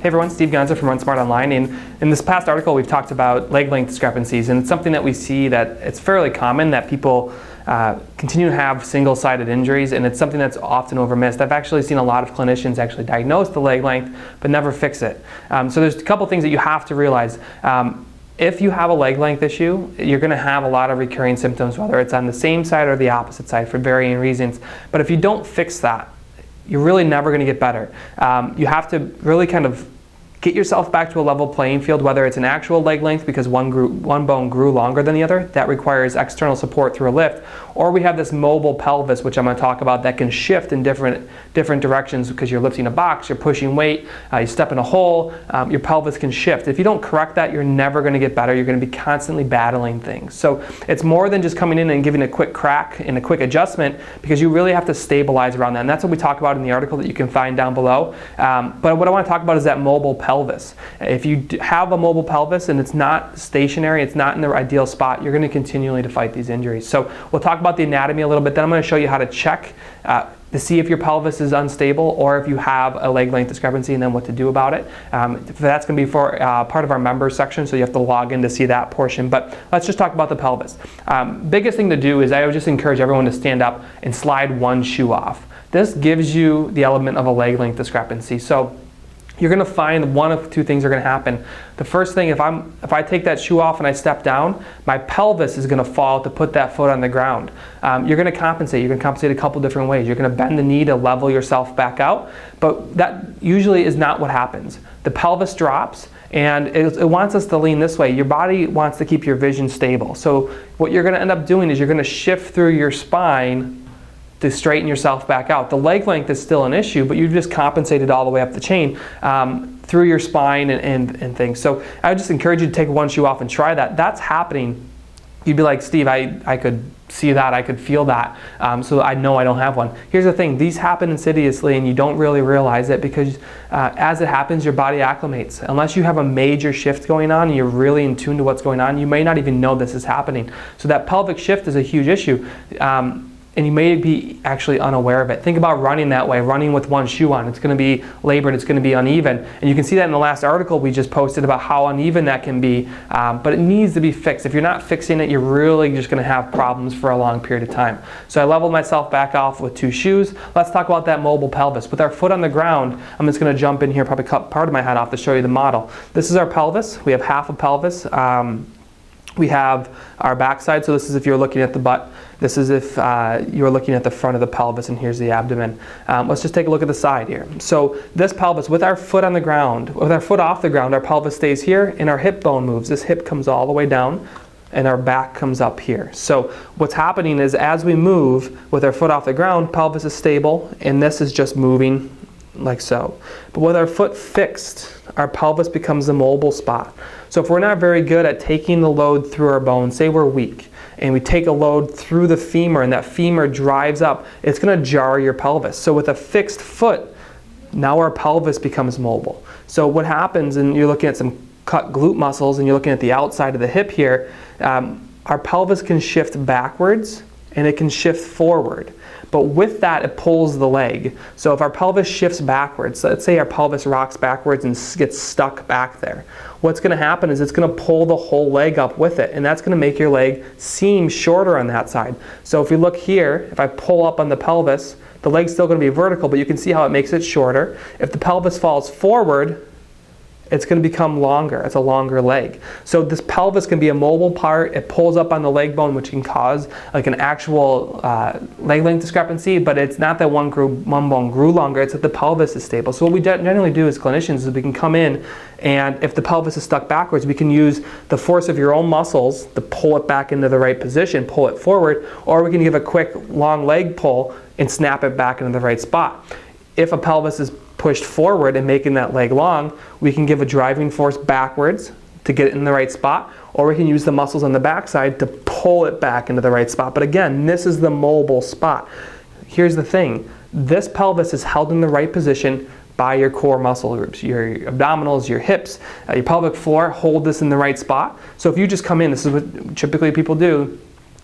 Hey everyone, Steve Gonza from RunSmart Online. In this past article we've talked about leg length discrepancies, and it's something that we see that it's fairly common that people continue to have single-sided injuries, and it's something that's often overmissed. I've actually seen a lot of clinicians actually diagnose the leg length but never fix it. So there's a couple things that you have to realize. If you have a leg length issue, you're going to have a lot of recurring symptoms, whether it's on the same side or the opposite side for varying reasons. But if you don't fix that, you're really never going to get better. You have to really kind of get yourself back to a level playing field, whether it's an actual leg length because one bone grew longer than the other. That requires external support through a lift. Or we have this mobile pelvis, which I'm going to talk about, that can shift in different directions because you're lifting a box, you're pushing weight, you step in a hole, your pelvis can shift. If you don't correct that, you're never going to get better. You're going to be constantly battling things. So it's more than just coming in and giving a quick crack and a quick adjustment, because you really have to stabilize around that. And that's what we talk about in the article that you can find down below. But what I want to talk about is that mobile pelvis. If you have a mobile pelvis and it's not stationary, it's not in the ideal spot, you're going to continually to fight these injuries. So we'll talk about the anatomy a little bit, then I'm going to show you how to check to see if your pelvis is unstable or if you have a leg length discrepancy, and then what to do about it. That's going to be for part of our members section, so you have to log in to see that portion. But let's just talk about the pelvis. Biggest thing to do is I would just encourage everyone to stand up and slide one shoe off. This gives you the element of a leg length discrepancy. So you're going to find one of two things are going to happen. The first thing, if I take that shoe off and I step down, my pelvis is going to fall to put that foot on the ground. You're going to compensate. You're going to compensate a couple different ways. You're going to bend the knee to level yourself back out, but that usually is not what happens. The pelvis drops, and it wants us to lean this way. Your body wants to keep your vision stable. So what you're going to end up doing is you're going to shift through your spine to straighten yourself back out. The leg length is still an issue, but you've just compensated all the way up the chain through your spine and things. So I would just encourage you to take one shoe off and try that. That's happening. You'd be like, Steve, I could see that, I could feel that, so I know I don't have one. Here's the thing, these happen insidiously and you don't really realize it, because as it happens, your body acclimates. Unless you have a major shift going on and you're really in tune to what's going on, you may not even know this is happening. So that pelvic shift is a huge issue. And you may be actually unaware of it. Think about running that way, running with one shoe on. It's going to be labored, it's going to be uneven. And you can see that in the last article we just posted about how uneven that can be, but it needs to be fixed. If you're not fixing it, you're really just going to have problems for a long period of time. So I leveled myself back off with two shoes. Let's talk about that mobile pelvis. With our foot on the ground, I'm just going to jump in here, probably cut part of my head off to show you the model. This is our pelvis. We have half a pelvis. We have our backside, so this is if you're looking at the butt. This is if you're looking at the front of the pelvis, and here's the abdomen. Let's just take a look at the side here. So this pelvis, with our foot on the ground, with our foot off the ground, our pelvis stays here, and our hip bone moves. This hip comes all the way down, and our back comes up here. So what's happening is as we move with our foot off the ground, pelvis is stable, and this is just moving like so. But with our foot fixed, our pelvis becomes the mobile spot. So if we're not very good at taking the load through our bones, say we're weak, and we take a load through the femur and that femur drives up, it's going to jar your pelvis. So with a fixed foot, now our pelvis becomes mobile. So what happens, and you're looking at some cut glute muscles and you're looking at the outside of the hip here, our pelvis can shift backwards and it can shift forward. But with that, it pulls the leg. So if our pelvis shifts backwards, let's say our pelvis rocks backwards and gets stuck back there, what's going to happen is it's going to pull the whole leg up with it, and that's going to make your leg seem shorter on that side. So if we look here, if I pull up on the pelvis, the leg's still going to be vertical, but you can see how it makes it shorter. If the pelvis falls forward, it's going to become longer. It's a longer leg. So this pelvis can be a mobile part. It pulls up on the leg bone, which can cause like an actual leg length discrepancy, but it's not that one bone grew longer, it's that the pelvis is stable. So what we generally do as clinicians is we can come in, and if the pelvis is stuck backwards, we can use the force of your own muscles to pull it back into the right position, pull it forward, or we can give a quick long leg pull and snap it back into the right spot. If a pelvis is pushed forward and making that leg long, we can give a driving force backwards to get it in the right spot, or we can use the muscles on the backside to pull it back into the right spot. But again, this is the mobile spot. Here's the thing, this pelvis is held in the right position by your core muscle groups. Your abdominals, your hips, your pelvic floor hold this in the right spot. So if you just come in, this is what typically people do,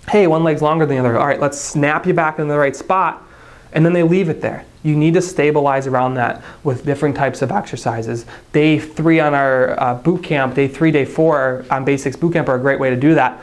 hey, one leg's longer than the other, all right, let's snap you back into the right spot. and then they leave it there. You need to stabilize around that with different types of exercises. Day 3 on our boot camp, day 3, day 4 on basics boot camp are a great way to do that,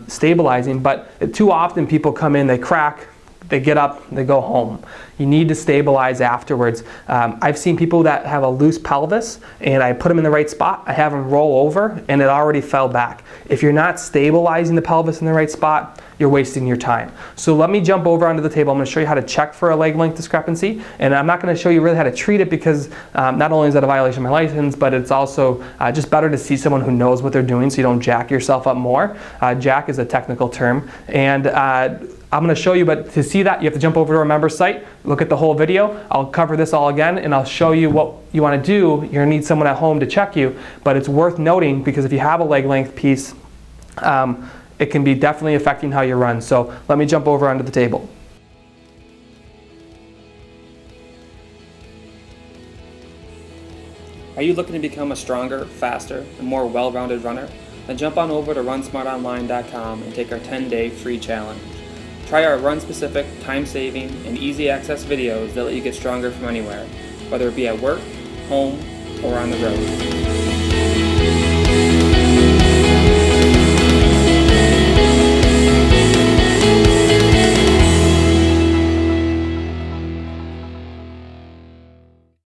stabilizing. But too often people come in, they crack, they get up, they go home. You need to stabilize afterwards. I've seen people that have a loose pelvis, and I put them in the right spot, I have them roll over, and it already fell back. If you're not stabilizing the pelvis in the right spot, you're wasting your time. So let me jump over onto the table. I'm going to show you how to check for a leg length discrepancy, and I'm not going to show you really how to treat it because not only is that a violation of my license, but it's also just better to see someone who knows what they're doing so you don't jack yourself up more. Jack is a technical term, and I'm going to show you, but to see that you have to jump over to our member site, look at the whole video. I'll cover this all again, and I'll show you what you want to do. You're going to need someone at home to check you, but it's worth noting because if you have a leg length piece, it can be definitely affecting how you run. So let me jump over onto the table. Are you looking to become a stronger, faster, and more well-rounded runner? Then jump on over to RunSmartOnline.com and take our 10-day free challenge. Try our run-specific, time-saving, and easy-access videos that let you get stronger from anywhere, whether it be at work, home, or on the road.